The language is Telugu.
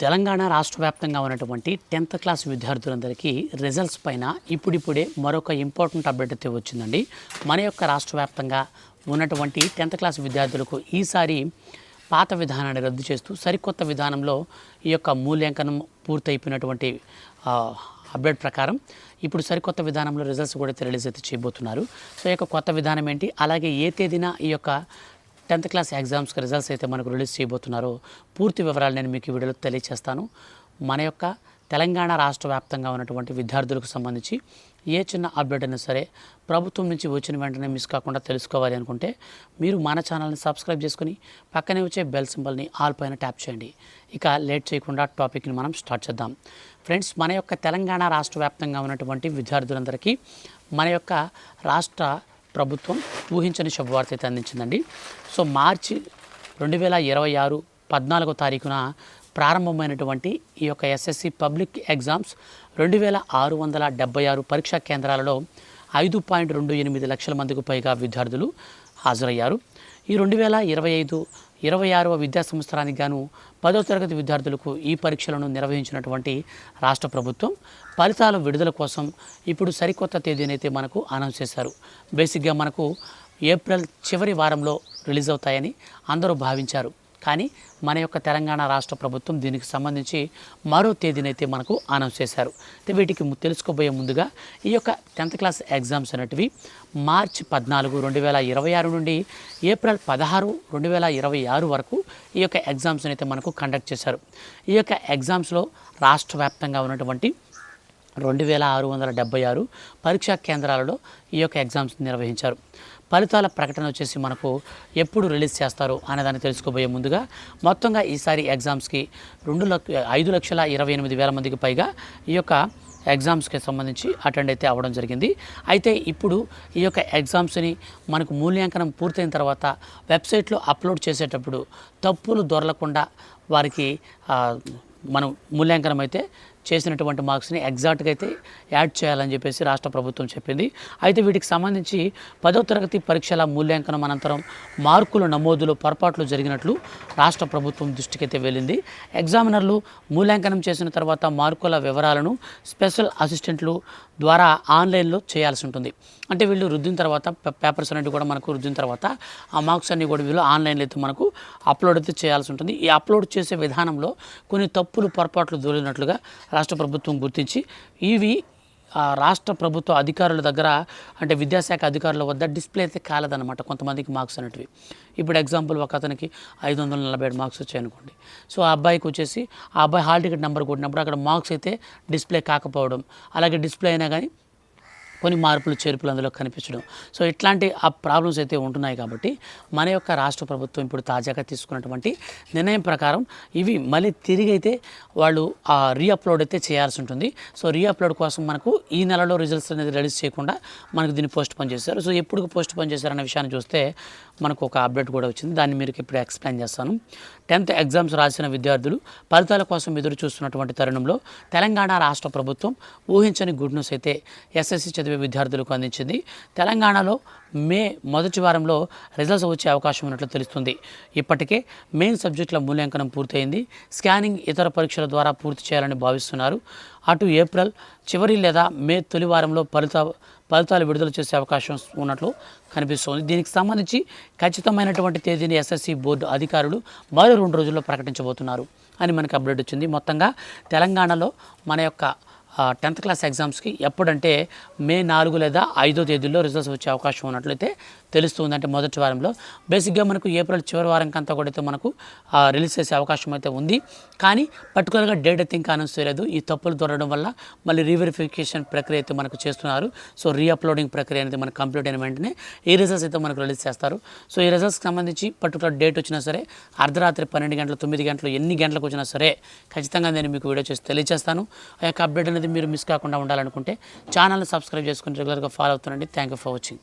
తెలంగాణ రాష్ట్ర వ్యాప్తంగా ఉన్నటువంటి 10th క్లాస్ విద్యార్థులందరికీ రిజల్ట్స్ పైన ఇప్పుడిప్పుడే మరొక ఇంపార్టెంట్ అప్డేట్ అయితే వచ్చిందండి. మన యొక్క రాష్ట్ర వ్యాప్తంగా ఉన్నటువంటి 10th క్లాస్ విద్యార్థులకు ఈసారి పాత విధానాన్ని రద్దు చేస్తూ సరికొత్త విధానంలో ఈ యొక్క మూల్యాంకనం పూర్తయిపోయినటువంటి అప్డేట్ ప్రకారం ఇప్పుడు సరికొత్త విధానంలో రిజల్ట్స్ కూడా రిలీజ్ అయితే చేయబోతున్నారు. సో ఈ యొక్క కొత్త విధానం ఏంటి, అలాగే ఏ తేదీన ఈ యొక్క 10th క్లాస్ ఎగ్జామ్స్కి రిజల్ట్స్ అయితే మనకు రిలీజ్ చేయబోతున్నారో పూర్తి వివరాలు నేను మీకు ఈ వీడియోలో తెలియజేస్తాను. మన యొక్క తెలంగాణ రాష్ట్ర వ్యాప్తంగా ఉన్నటువంటి విద్యార్థులకు సంబంధించి ఏ చిన్న అప్డేట్ అయినా సరే ప్రభుత్వం నుంచి వచ్చిన వెంటనే మిస్ కాకుండా తెలుసుకోవాలి అనుకుంటే మీరు మన ఛానల్ని సబ్స్క్రైబ్ చేసుకుని పక్కనే వచ్చే బెల్ సింబల్ని ఆల్ పైన ట్యాప్ చేయండి. ఇక లేట్ చేయకుండా టాపిక్ని మనం స్టార్ట్ చేద్దాం. ఫ్రెండ్స్, మన యొక్క తెలంగాణ రాష్ట్ర వ్యాప్తంగా ఉన్నటువంటి విద్యార్థులందరికీ మన యొక్క రాష్ట్ర ప్రభుత్వం ఊహించని శుభవార్త అయితే అందించిందండి. సో మార్చి 2026 14వ తారీఖున ప్రారంభమైనటువంటి ఈ యొక్క ఎస్ఎస్సి పబ్లిక్ ఎగ్జామ్స్ 2676 పరీక్షా కేంద్రాలలో 5.28 లక్షల మందికి పైగా విద్యార్థులు హాజరయ్యారు. ఈ 2025-26వ విద్యా సంవత్సరానికి గాను 10వ తరగతి విద్యార్థులకు ఈ పరీక్షలను నిర్వహించినటువంటి రాష్ట్ర ప్రభుత్వం ఫలితాల విడుదల కోసం ఇప్పుడు సరికొత్త తేదీనైతే మనకు అనౌన్స్ చేశారు. బేసిక్గా మనకు ఏప్రిల్ చివరి వారంలో రిలీజ్ అవుతాయని అందరూ భావించారు. కానీ మన యొక్క తెలంగాణ రాష్ట్ర ప్రభుత్వం దీనికి సంబంధించి మరో తేదీనైతే మనకు అనౌన్స్ చేశారు. వీటికి తెలుసుకోబోయే ముందుగా ఈ యొక్క 10th క్లాస్ ఎగ్జామ్స్ అనేటివి మార్చి 14, 2026 నుండి ఏప్రిల్ 16, 2026 వరకు ఈ యొక్క ఎగ్జామ్స్ అయితే మనకు కండక్ట్ చేశారు. ఈ యొక్క ఎగ్జామ్స్లో రాష్ట్ర వ్యాప్తంగా ఉన్నటువంటి 2676 పరీక్షా కేంద్రాలలో ఈ యొక్క ఎగ్జామ్స్ నిర్వహించారు. ఫలితాల ప్రకటన వచ్చేసి మనకు ఎప్పుడు రిలీజ్ చేస్తారు అనేదాన్ని తెలుసుకోబోయే ముందుగా మొత్తంగా ఈసారి ఎగ్జామ్స్కి 5,28,000 మందికి పైగా ఈ యొక్క ఎగ్జామ్స్కి సంబంధించి అటెండ్ అయితే అవ్వడం జరిగింది. అయితే ఇప్పుడు ఈ యొక్క ఎగ్జామ్స్ని మనకు మూల్యాంకనం పూర్తయిన తర్వాత వెబ్సైట్లో అప్లోడ్ చేసేటప్పుడు తప్పులు దొరలకుండా వారికి మనం మూల్యాంకనం అయితే చేసినటువంటి మార్క్స్ని ఎగ్జాక్ట్గా అయితే యాడ్ చేయాలని చెప్పేసి రాష్ట్ర ప్రభుత్వం చెప్పింది. అయితే వీటికి సంబంధించి 10వ తరగతి పరీక్షల మూల్యాంకనం అనంతరం మార్కుల నమోదులో పొరపాట్లు జరిగినట్లు రాష్ట్ర ప్రభుత్వం దృష్టికి అయితే వెళ్ళింది. ఎగ్జామినర్లు మూల్యాంకనం చేసిన తర్వాత మార్కుల వివరాలను స్పెషల్ అసిస్టెంట్లు ద్వారా ఆన్లైన్లో చేయాల్సి ఉంటుంది. అంటే వీళ్ళు రుద్దిన తర్వాత పేపర్స్ అనేవి కూడా మనకు రుద్దిన తర్వాత ఆ మార్క్స్ అన్నీ కూడా వీళ్ళు ఆన్లైన్లో అయితే మనకు అప్లోడ్ అయితే చేయాల్సి ఉంటుంది. ఈ అప్లోడ్ చేసే విధానంలో కొన్ని తప్పులు పొరపాట్లు దొరికినట్లుగా రాష్ట్ర ప్రభుత్వం గుర్తించి ఇవి రాష్ట్ర ప్రభుత్వ అధికారుల దగ్గర అంటే విద్యాశాఖ అధికారుల వద్ద డిస్ప్లే అయితే కాలేదన్నమాట కొంతమందికి మార్క్స్ అనేటివి. ఇప్పుడు ఎగ్జాంపుల్ ఒక అతనికి 547 మార్క్స్ వచ్చాయనుకోండి. సో ఆ అబ్బాయికి వచ్చేసి ఆ అబ్బాయి హాల్ టికెట్ నెంబర్ కొట్టినప్పుడు అక్కడ మార్క్స్ అయితే డిస్ప్లే కాకపోవడం, అలాగే డిస్ప్లే అయినా కానీ కొన్ని మార్పులు చేర్పులు అందులో కనిపించడం. సో ఇట్లాంటి ఆ ప్రాబ్లమ్స్ అయితే ఉంటున్నాయి. కాబట్టి మన యొక్క రాష్ట్ర ప్రభుత్వం ఇప్పుడు తాజాగా తీసుకున్నటువంటి నిర్ణయం ప్రకారం ఇవి మళ్ళీ తిరిగి అయితే వాళ్ళు రీఅప్లోడ్ అయితే చేయాల్సి ఉంటుంది. సో రీఅప్లోడ్ కోసం మనకు ఈ నెలలో రిజల్ట్స్ అనేది రిలీజ్ చేయకుండా మనకు దీన్ని పోస్ట్ పోన్ చేశారు. సో ఎప్పుడు పోస్ట్ పోన్ చేశారనే విషయాన్ని చూస్తే మనకు ఒక అప్డేట్ కూడా వచ్చింది. దాన్ని మీరు ఇప్పుడు ఎక్స్ప్లెయిన్ చేస్తాను. 10th ఎగ్జామ్స్ రాసిన విద్యార్థులు ఫలితాల కోసం ఎదురు చూస్తున్నటువంటి తరుణంలో తెలంగాణ రాష్ట్ర ప్రభుత్వం ఊహించని గుడ్ న్యూస్ అయితే ఎస్ఎస్సి చదివే విద్యార్థులకు అందించింది. తెలంగాణలో మే మొదటి వారంలో రిజల్ట్స్ వచ్చే అవకాశం ఉన్నట్లు తెలుస్తుంది. ఇప్పటికే మెయిన్ సబ్జెక్టుల మూల్యాంకనం పూర్తయింది. స్కానింగ్ ఇతర పరీక్షల ద్వారా పూర్తి చేయాలని భావిస్తున్నారు. అటు ఏప్రిల్ చివరి లేదా మే తొలి వారంలో ఫలితాలు విడుదల చేసే అవకాశం ఉన్నట్లు కనిపిస్తోంది. దీనికి సంబంధించి ఖచ్చితమైనటువంటి తేదీని ఎస్ఎస్సి బోర్డు అధికారులు మరో 2 రోజుల్లో ప్రకటించబోతున్నారు అని మనకు అప్డేట్ వచ్చింది. మొత్తంగా తెలంగాణలో మన యొక్క 10th క్లాస్ ఎగ్జామ్స్కి ఎప్పుడంటే మే 4 లేదా 5వ తేదీల్లో రిజల్ట్స్ వచ్చే అవకాశం ఉన్నట్లయితే తెలుస్తుంది. అంటే మొదటి వారంలో బేసిక్గా మనకు ఏప్రిల్ చివరి వారంకంతా కూడా అయితే మనకు రిలీజ్ చేసే అవకాశం అయితే ఉంది. కానీ పర్టికులర్గా డేట్ అయితే ఇంకా అనౌన్స్ చేయలేదు. ఈ తప్పులు దొరకడం వల్ల మళ్ళీ రీవెరిఫికేషన్ ప్రక్రియ అయితే మనకు చేస్తున్నారు. సో రీఅప్లోడింగ్ ప్రక్రియ అనేది మనకు కంప్లీట్ అయిన వెంటనే ఈ రిజల్ట్స్ అయితే మనకు రిలీజ్ చేస్తారు. సో ఈ రిజల్ట్స్కి సంబంధించి పర్టికులర్ డేట్ వచ్చినా సరే అర్ధరాత్రి 12 గంటలు 9 గంటలు ఎన్ని గంటలకు వచ్చినా సరే ఖచ్చితంగా నేను మీకు వీడియో చేసి తెలియజేస్తాను. ఆ యొక్క అప్డేట్ అనేది మీరు మిస్ కాకుండా ఉండాలనుకుంటే ఛానల్ని సబ్స్క్రైబ్ చేసుకుని రెగ్యులర్గా ఫాలో అవుతుండండి. Thank you for watching.